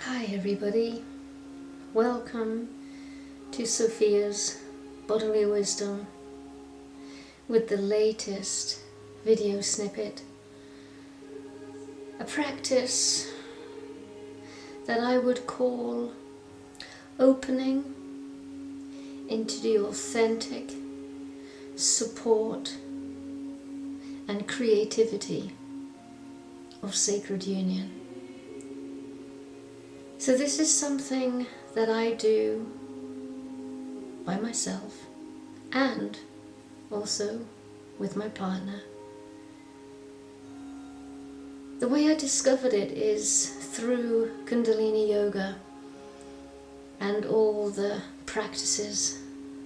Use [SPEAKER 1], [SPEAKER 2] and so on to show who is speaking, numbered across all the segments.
[SPEAKER 1] Hi everybody, welcome to Sophia's Bodily Wisdom with the latest video snippet, a practice that I would call opening into the authentic support and creativity of sacred union. So this is something that I do by myself and also with my partner. The way I discovered it is through Kundalini Yoga and all the practices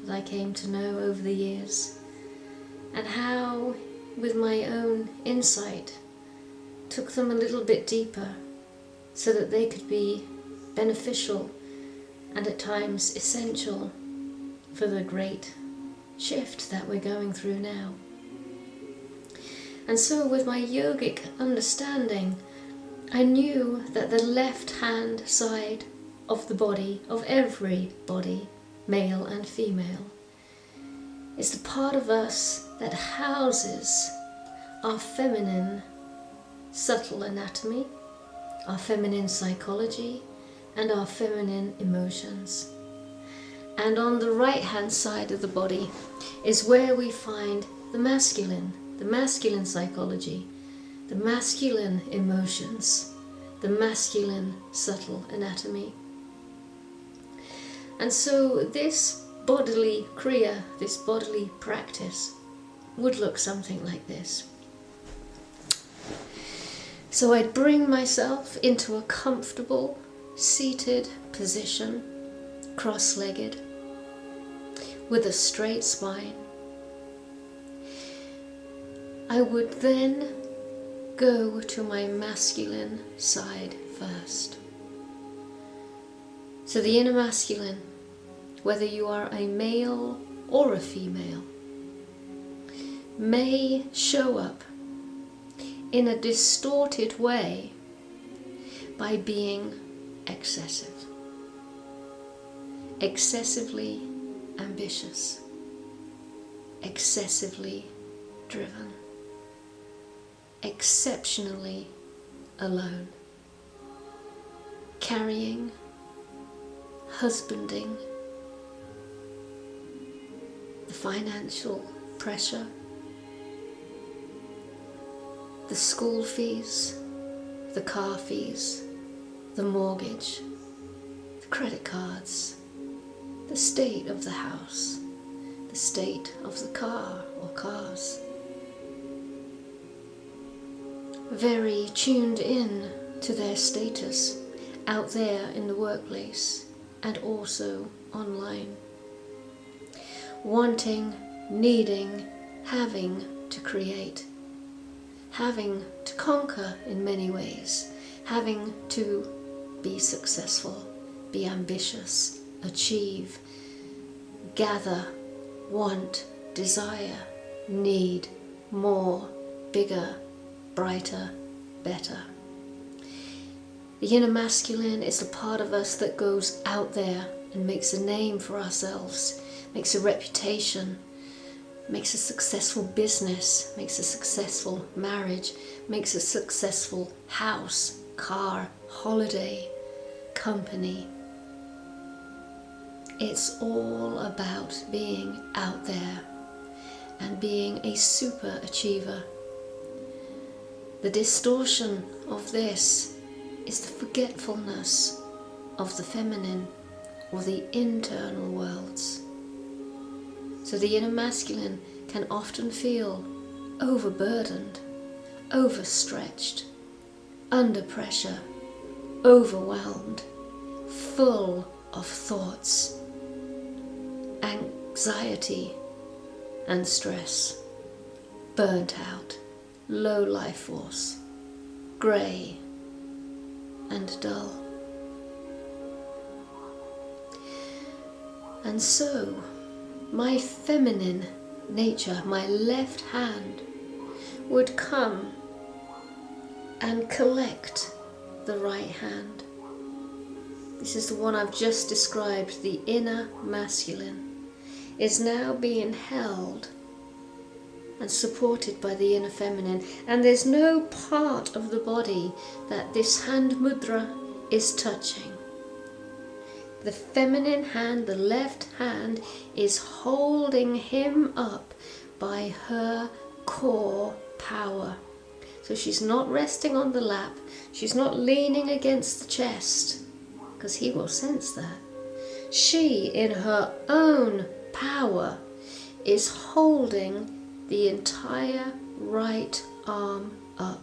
[SPEAKER 1] that I came to know over the years, and how, with my own insight, took them a little bit deeper so that they could be beneficial and at times essential for the great shift that we're going through now. And so with my yogic understanding, I knew that the left hand side of the body, of every body, male and female, is the part of us that houses our feminine subtle anatomy, our feminine psychology, and our feminine emotions. And on the right hand side of the body is where we find the masculine psychology, the masculine emotions, the masculine subtle anatomy. And so this bodily kriya, this bodily practice, would look something like this. So I'd bring myself into a comfortable seated position, cross-legged, with a straight spine. I would then go to my masculine side first. So the inner masculine, whether you are a male or a female, may show up in a distorted way by being excessive, excessively ambitious, excessively driven, exceptionally alone, carrying, husbanding the financial pressure, the school fees, the car fees, the mortgage, the credit cards, the state of the house, the state of the car or cars. Very tuned in to their status out there in the workplace and also online. Wanting, needing, having to create, having to conquer in many ways, having to be successful, be ambitious, achieve, gather, want, desire, need, more, bigger, brighter, better. The inner masculine is the part of us that goes out there and makes a name for ourselves, makes a reputation, makes a successful business, makes a successful marriage, makes a successful house, car, holiday, company. It's all about being out there and being a super achiever. The distortion of this is the forgetfulness of the feminine or the internal worlds. So the inner masculine can often feel overburdened, overstretched, under pressure, overwhelmed, full of thoughts, anxiety and stress, burnt out, low life force, grey and dull. And so my feminine nature, my left hand, would come and collect the right hand this is the one I've just described, the inner masculine, is now being held and supported by the inner feminine. And there's no part of the body that this hand mudra is touching. The feminine hand, the left hand, is holding him up by her core power. So she's not resting on the lap, she's not leaning against the chest, because he will sense that. She, in her own power, is holding the entire right arm up.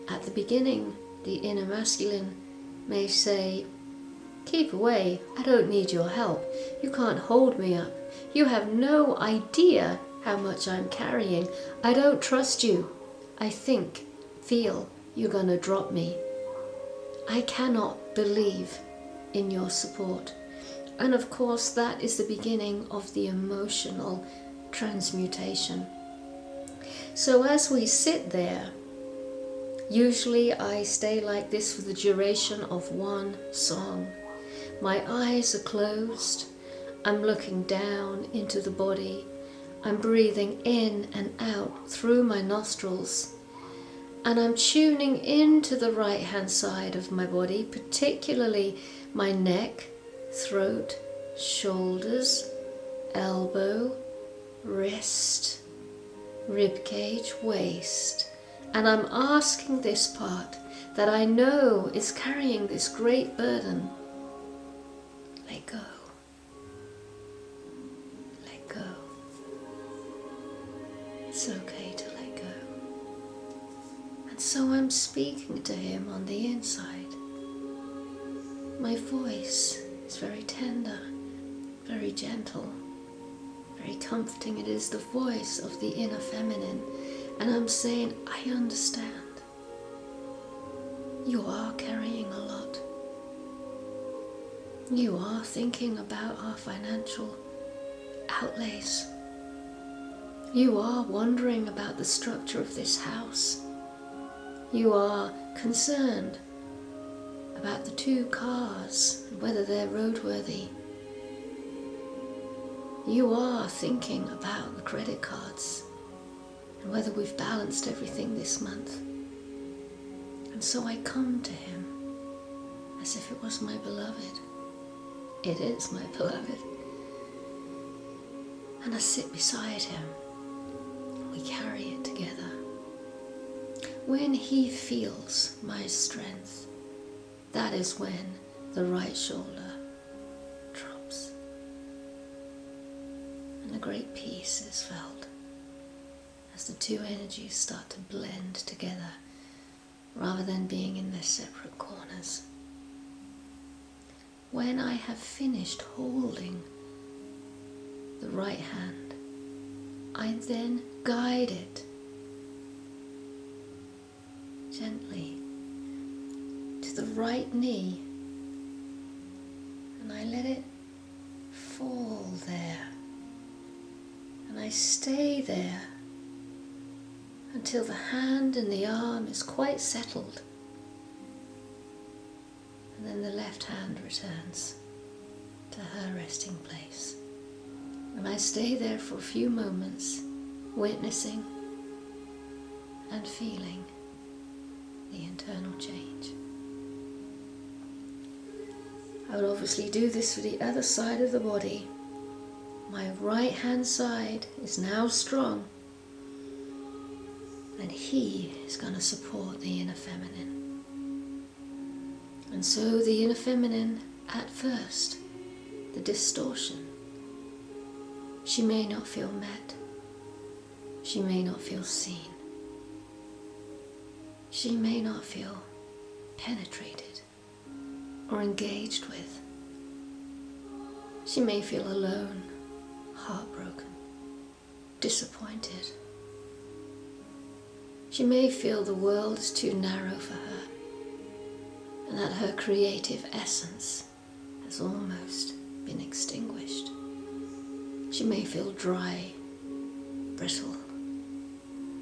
[SPEAKER 1] At the beginning, the inner masculine may say, "Keep away, I don't need your help. You can't hold me up. You have no idea how much I'm carrying. I don't trust you. I think, feel you're gonna drop me. I cannot believe in your support." And of course, that is the beginning of the emotional transmutation. So as we sit there, usually I stay like this for the duration of one song. My eyes are closed, I'm looking down into the body, I'm breathing in and out through my nostrils, and I'm tuning into the right hand side of my body, particularly my neck, throat, shoulders, elbow, wrist, rib cage, waist, and I'm asking this part that I know is carrying this great burden, let go, let go. It's okay to let go. And so I'm speaking to him on the inside. My voice is very tender, very gentle, very comforting. It is the voice of the inner feminine. And I'm saying, I understand. You are carrying a lot. You are thinking about our financial outlays. You are wondering about the structure of this house. You are concerned about the 2 cars and whether they're roadworthy. You are thinking about the credit cards and whether we've balanced everything this month. And so I come to him as if it was my beloved. It is my beloved. And I sit beside him. We carry it together. When he feels my strength, that is when the right shoulder drops. And a great peace is felt as the 2 energies start to blend together rather than being in their separate corners. When I have finished holding the right hand, I then guide it gently to the right knee, and I let it fall there, and I stay there until the hand and the arm is quite settled, and then the left hand returns to her resting place. And I stay there for a few moments, witnessing and feeling the internal change. I would obviously do this for the other side of the body. My right hand side is now strong, and he is going to support the inner feminine. And so the inner feminine, at first, the distortion, she may not feel met, she may not feel seen, she may not feel penetrated or engaged with. She may feel alone, heartbroken, disappointed. She may feel the world is too narrow for her and that her creative essence has almost been extinguished. She may feel dry, brittle,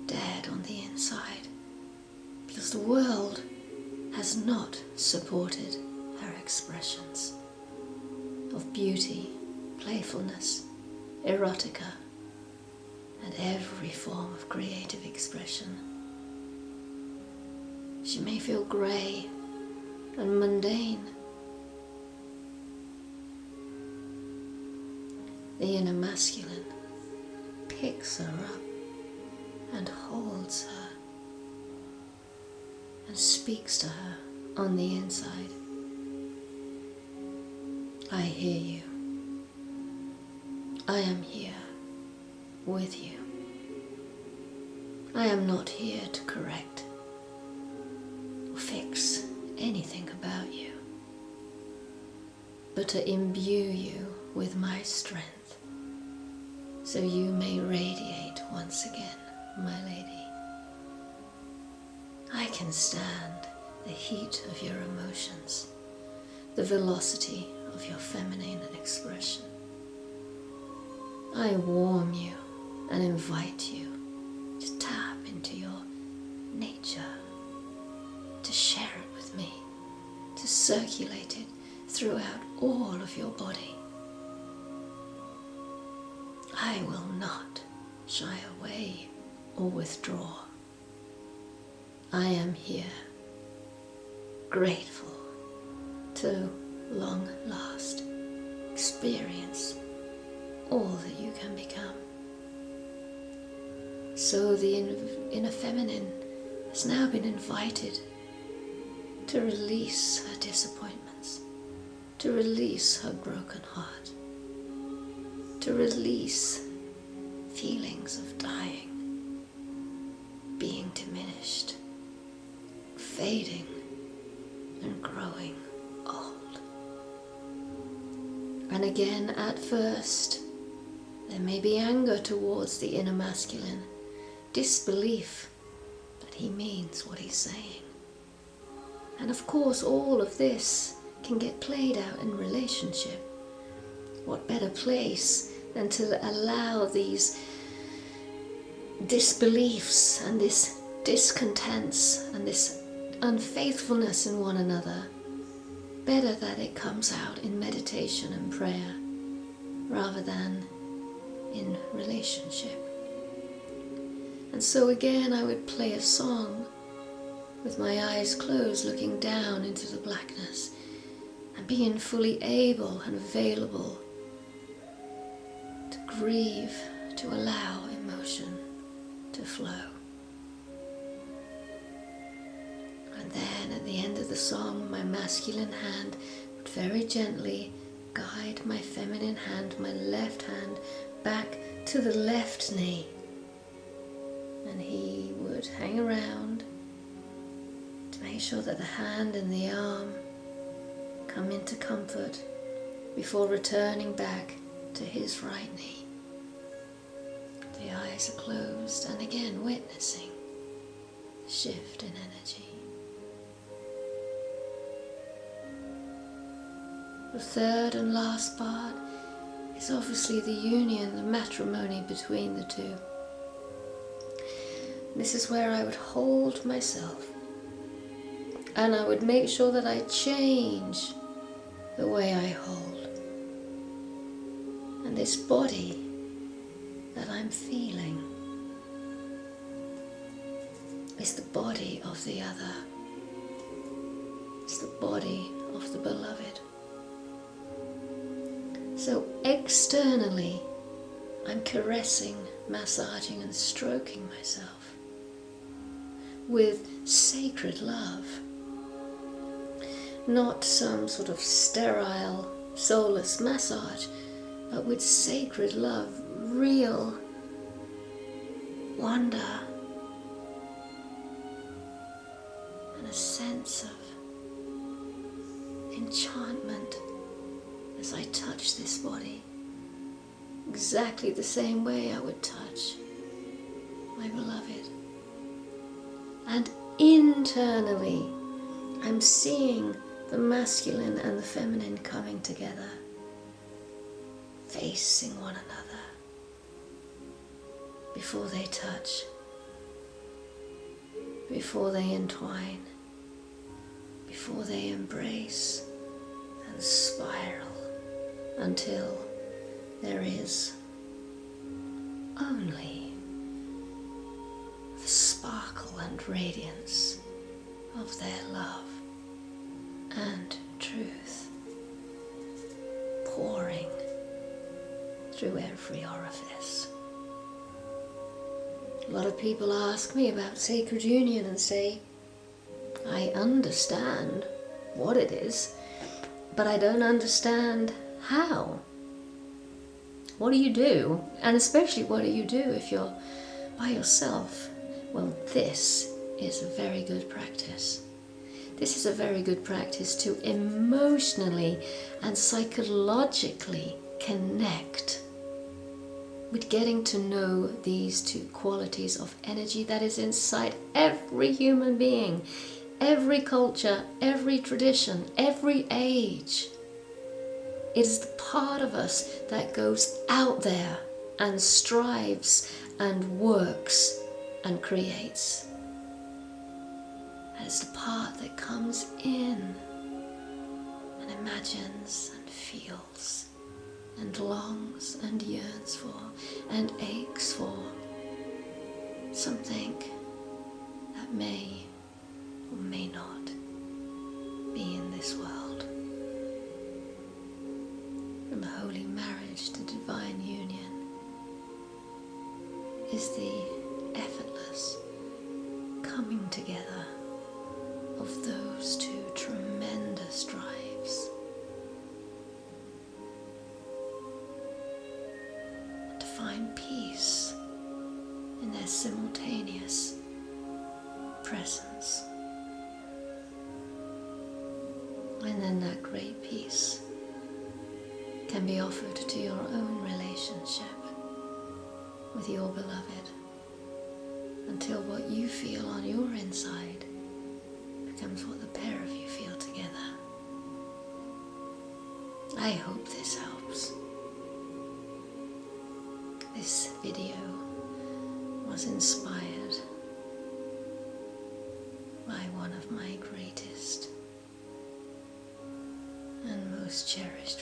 [SPEAKER 1] dead on the inside because the world has not supported her expressions of beauty, playfulness, erotica, and every form of creative expression. She may feel grey and mundane. The inner masculine picks her up and holds her and speaks to her on the inside. I hear you. I am here with you. I am not here to correct or fix anything about you, but to imbue you with my strength, so you may radiate once again, my lady. I can stand the heat of your emotions, the velocity of your feminine expression. I warm you and invite you to tap into your nature, to share it with me, to circulate it throughout all of your body. I will not shy away or withdraw. I am here, grateful to long last experience all that you can become. So the inner feminine has now been invited to release her disappointments, to release her broken heart, to release feelings of dying, being diminished, fading, and growing old. And again, at first, there may be anger towards the inner masculine, disbelief that he means what he's saying. And of course, all of this can get played out in relationship. What better place than to allow these disbeliefs and this discontents and this unfaithfulness in one another? Better that it comes out in meditation and prayer rather than in relationship. And so again I would play a song with my eyes closed, looking down into the blackness and being fully able and available to grieve, to allow emotion to flow. And then at the end of the song, my masculine hand would very gently guide my feminine hand, my left hand, back to the left knee. And he would hang around to make sure that the hand and the arm come into comfort before returning back to his right knee. The eyes are closed, and again witnessing the shift in energy. The third and last part is obviously the union, the matrimony between the two. This is where I would hold myself, and I would make sure that I change the way I hold. And this body that I'm feeling is the body of the other. It's the body of the beloved. So externally, I'm caressing, massaging and stroking myself with sacred love. Not some sort of sterile, soulless massage, but with sacred love, real wonder and a sense of enchantment as I touch this body, exactly the same way I would touch my beloved. And internally, I'm seeing the masculine and the feminine coming together, facing one another before they touch, before they entwine, before they embrace, and spiral until there is only the sparkle and radiance of their love and truth pouring through every orifice. A lot of people ask me about sacred union and say, I understand what it is, but I don't understand how. What do you do? And especially, what do you do if you're by yourself? Well, this is a very good practice. This is a very good practice to emotionally and psychologically connect with getting to know these two qualities of energy that is inside every human being, every culture, every tradition, every age. It is the part of us that goes out there and strives and works and creates. And it's the part that comes in and imagines and feels and longs and yearns for and aches for something that may or may not be in this world. From holy marriage to divine union is the effortless coming together of those two tremendous drives. To find peace in their simultaneous presence. And then that great peace can be offered to your own relationship with your beloved, until what you feel on your inside becomes what the pair of you feel together. I hope this helps. This video was inspired by one of my greatest and most cherished